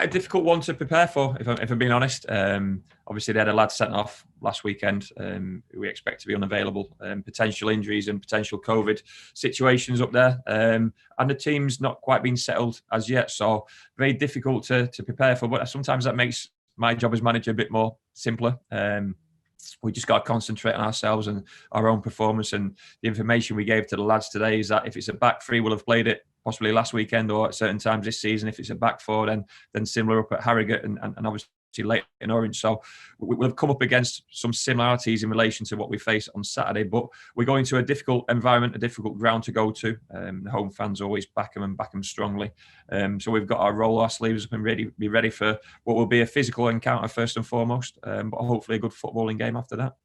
a difficult one to prepare for, if I'm being honest. Obviously, they had a lad sent off last weekend who we expect to be unavailable. Potential injuries and potential COVID situations up there. And the team's not quite been settled as yet. So very difficult to prepare for. But sometimes that makes my job as manager a bit more simpler. We just got to concentrate on ourselves and our own performance. And the information we gave to the lads today is that if it's a back three, we'll have played it possibly last weekend or at certain times this season. If it's a back four, then similar up at Harrogate and obviously late in Orange. So we'll have come up against some similarities in relation to what we face on Saturday. But we're going to a difficult environment, a difficult ground to go to. The home fans always back them and back them strongly. So we've got to roll our sleeves up and be ready for what will be a physical encounter first and foremost, but hopefully a good footballing game after that.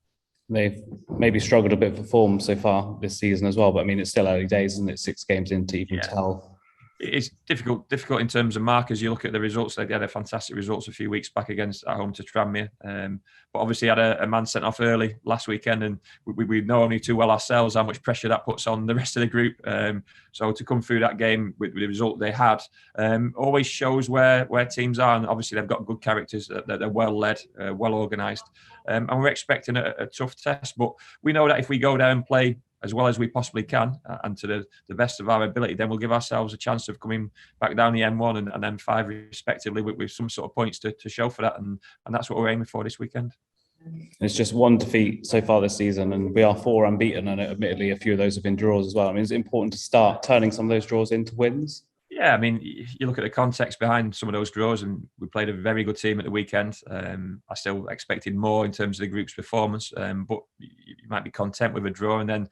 They've maybe struggled a bit for form so far this season as well, but I mean, it's still early days, isn't it? 6 games in to even tell. It's difficult in terms of markers. You look at the results; they had a fantastic results a few weeks back at home to Tranmere, but obviously had a man sent off early last weekend, and we know only too well ourselves how much pressure that puts on the rest of the group. So to come through that game with the result they had always shows where teams are, and obviously they've got good characters, that they're well led, well organised, and we're expecting a tough test. But we know that if we go there and play as well as we possibly can and to the best of our ability, then we'll give ourselves a chance of coming back down the M1 and M5 respectively with some sort of points to show for that, and that's what we're aiming for this weekend. It's just 1 defeat so far this season, and we are 4 unbeaten, and admittedly a few of those have been draws as well. I mean, it's important to start turning some of those draws into wins. Yeah, I mean, you look at the context behind some of those draws, and we played a very good team at the weekend. I still expected more in terms of the group's performance, but you might be content with a draw. And then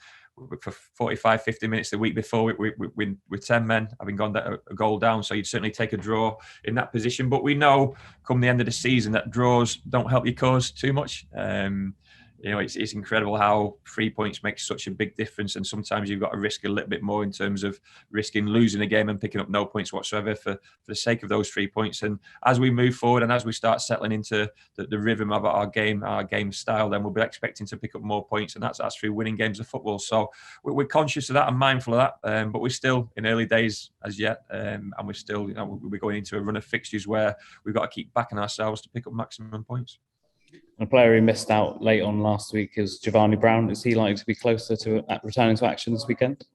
for 45, 50 minutes the week before, with 10 men having gone a goal down, so you'd certainly take a draw in that position. But we know come the end of the season that draws don't help your cause too much. It's incredible how 3 points makes such a big difference, and sometimes you've got to risk a little bit more in terms of risking losing a game and picking up no points whatsoever for the sake of those 3 points. And as we move forward and as we start settling into the rhythm of our game style, then we'll be expecting to pick up more points, and that's through winning games of football. So we're conscious of that and mindful of that, but we're still in early days as yet, and we're still we're going into a run of fixtures where we've got to keep backing ourselves to pick up maximum points. A player who missed out late on last week is Giovanni Brown. Is he likely to be closer to returning to action this weekend?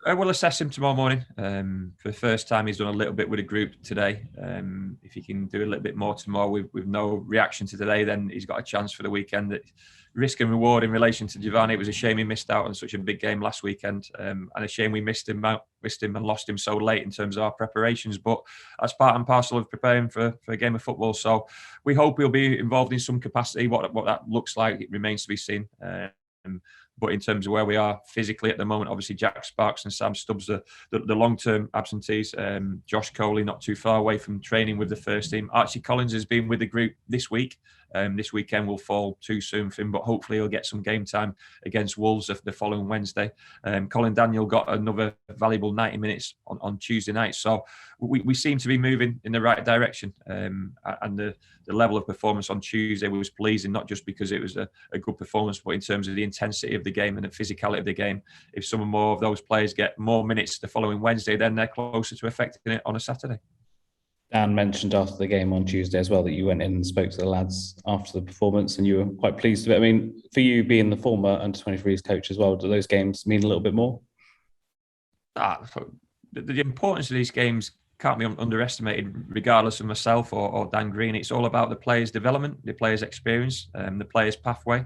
We'll assess him tomorrow morning. For the first time, he's done a little bit with the group today. If he can do a little bit more tomorrow with no reaction to today, then he's got a chance for the weekend. Risk and reward in relation to Giovanni. It was a shame he missed out on such a big game last weekend, and a shame we missed him and lost him so late in terms of our preparations. But that's part and parcel of preparing for a game of football. So we hope he'll be involved in some capacity. What that looks like, it remains to be seen. But in terms of where we are physically at the moment, obviously Jack Sparks and Sam Stubbs, the long-term absentees. Josh Coley not too far away from training with the first team. Archie Collins has been with the group this week. This weekend will fall too soon for him, but hopefully he'll get some game time against Wolves the following Wednesday. Colin Daniel got another valuable 90 minutes on Tuesday night. So we seem to be moving in the right direction. And the level of performance on Tuesday was pleasing, not just because it was a good performance, but in terms of the intensity of the game and the physicality of the game. If some more of those players get more minutes the following Wednesday, then they're closer to affecting it on a Saturday. Dan mentioned after the game on Tuesday as well that you went in and spoke to the lads after the performance and you were quite pleased with it. I mean, for you being the former Under-23s coach as well, do those games mean a little bit more? The importance of these games can't be underestimated, regardless of myself or Dan Green. It's all about the players' development, the players' experience, the players' pathway,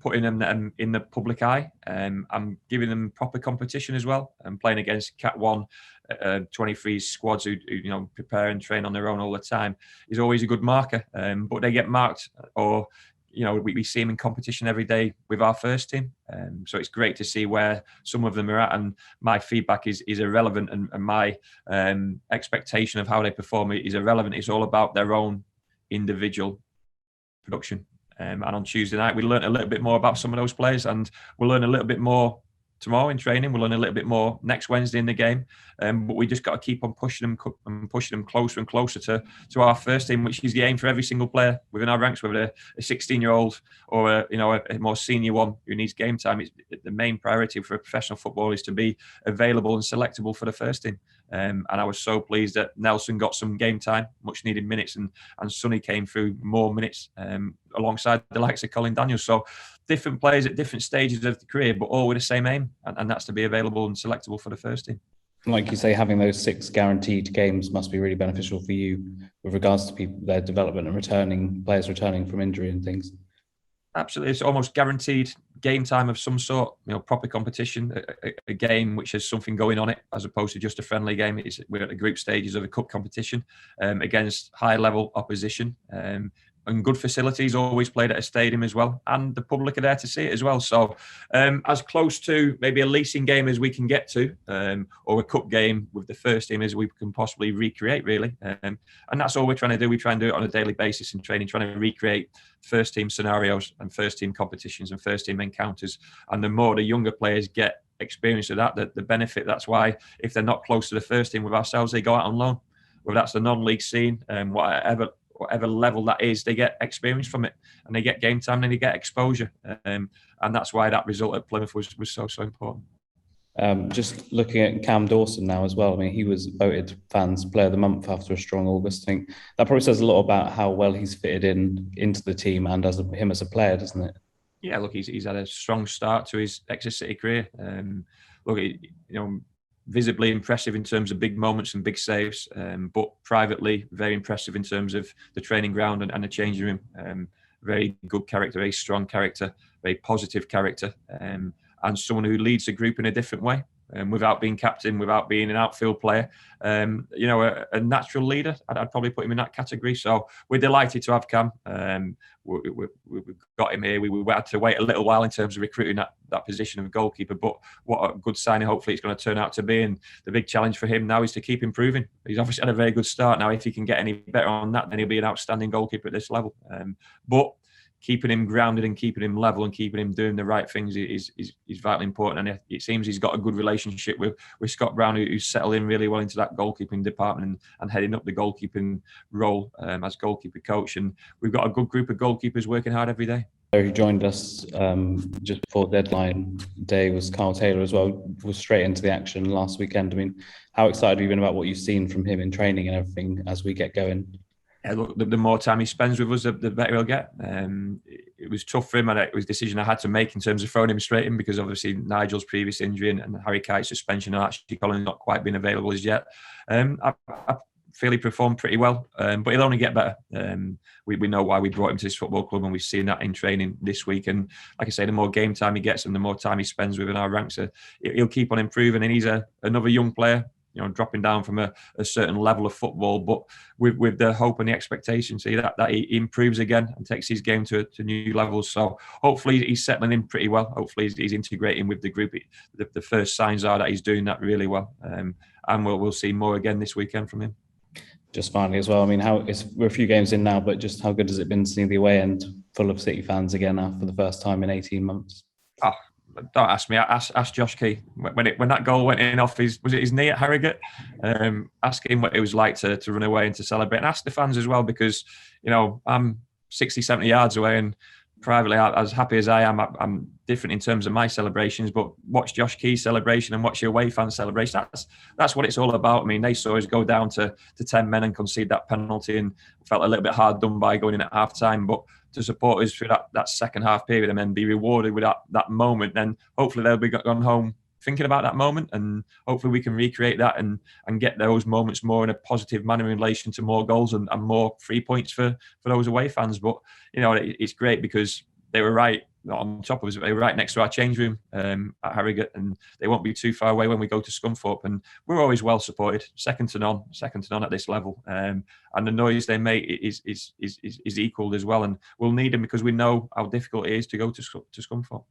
putting them in the public eye, and giving them proper competition as well, and playing against Cat 1 23 squads who prepare and train on their own all the time is always a good marker. But they get marked, or we see them in competition every day with our first team. So it's great to see where some of them are at, and my feedback is irrelevant, and my expectation of how they perform is irrelevant. It's all about their own individual production. And on Tuesday night, we learned a little bit more about some of those players, and we'll learn a little bit more tomorrow in training. We'll learn a little bit more next Wednesday in the game. But we just got to keep on pushing them closer and closer to our first team, which is the aim for every single player within our ranks, whether a 16-year-old or a more senior one who needs game time. The main priority for a professional football is to be available and selectable for the first team. And I was so pleased that Nelson got some game time, much needed minutes, and Sonny came through more minutes alongside the likes of Colin Daniels. So different players at different stages of the career, but all with the same aim, and that's to be available and selectable for the first team. Like you say, having those 6 guaranteed games must be really beneficial for you with regards to people, their development and players returning from injury and things. Absolutely, it's almost guaranteed game time of some sort. Proper competition, a game which has something going on it, as opposed to just a friendly game. We're at the group stages of a cup competition against high-level opposition. And good facilities, always played at a stadium as well, and the public are there to see it as well. So as close to maybe a leasing game as we can get to, or a cup game with the first team as we can possibly recreate, really. And that's all we're trying to do. We try and do it on a daily basis in training, trying to recreate first team scenarios and first team competitions and first team encounters. And the more the younger players get experience of that, the benefit. That's why if they're not close to the first team with ourselves, they go out on loan. Whether that's the non-league scene, whatever level that is, they get experience from it, and they get game time, and they get exposure, and that's why that result at Plymouth was so important. Just looking at Cam Dawson now as well. I mean, he was voted fans player of the month after a strong August. I think that probably says a lot about how well he's fitted into the team and him as a player, doesn't it? Yeah, look, he's had a strong start to his Exeter City career. Visibly impressive in terms of big moments and big saves, but privately very impressive in terms of the training ground and the changing room. Very good character, very strong character, very positive character, and someone who leads the group in a different way, without being captain, without being an outfield player. A natural leader. I'd probably put him in that category. So we're delighted to have Cam. We've got him here. We had to wait a little while in terms of recruiting that position of goalkeeper, but what a good signing hopefully it's going to turn out to be. And the big challenge for him now is to keep improving. He's obviously had a very good start. Now, if he can get any better on that, then he'll be an outstanding goalkeeper at this level. But keeping him grounded and keeping him level and keeping him doing the right things is vitally important. And it seems he's got a good relationship with Scott Brown, who's settled in really well into that goalkeeping department and heading up the goalkeeping role as goalkeeper coach. And we've got a good group of goalkeepers working hard every day. Who joined us just before deadline day was Carl Taylor as well. Was straight into the action last weekend. I mean, how excited have you been about what you've seen from him in training and everything as we get going? Yeah, look, the more time he spends with us, the better he'll get. It was tough for him, and it was a decision I had to make in terms of throwing him straight in, because obviously Nigel's previous injury and Harry Kite's suspension, and actually Colin's not quite been available as yet. I feel he performed pretty well, but he'll only get better. We know why we brought him to this football club, and we've seen that in training this week. And like I say, the more game time he gets and the more time he spends within our ranks, he'll keep on improving. And he's another young player, dropping down from a certain level of football, but with the hope and the expectation, see that he improves again and takes his game to new levels. So hopefully he's settling in pretty well. Hopefully he's integrating with the group. The first signs are that he's doing that really well. And we'll see more again this weekend from him. Just finally as well, I mean, we're a few games in now, but just how good has it been seeing the away end full of City fans again now for the first time in 18 months? Oh, don't ask me. Ask Josh Key when that goal went in off his knee at Harrogate. Ask him what it was like to run away and to celebrate, and ask the fans as well, because I'm 60, 70 yards away, and privately, as happy as I am, I'm different in terms of my celebrations. But watch Josh Key's celebration and watch your away fans' celebration. That's what it's all about. I mean, they saw us go down to 10 men and concede that penalty, and felt a little bit hard done by going in at half time. But to support us through that second half period and then be rewarded with that moment, then hopefully they'll be gone home thinking about that moment, and hopefully we can recreate that and get those moments more in a positive manner in relation to more goals and more 3 points for those away fans. But it's great because they were right on top of us. They were right next to our change room at Harrogate, and they won't be too far away when we go to Scunthorpe. And we're always well supported, second to none at this level. And the noise they make is equalled as well. And we'll need them because we know how difficult it is to go to Scunthorpe.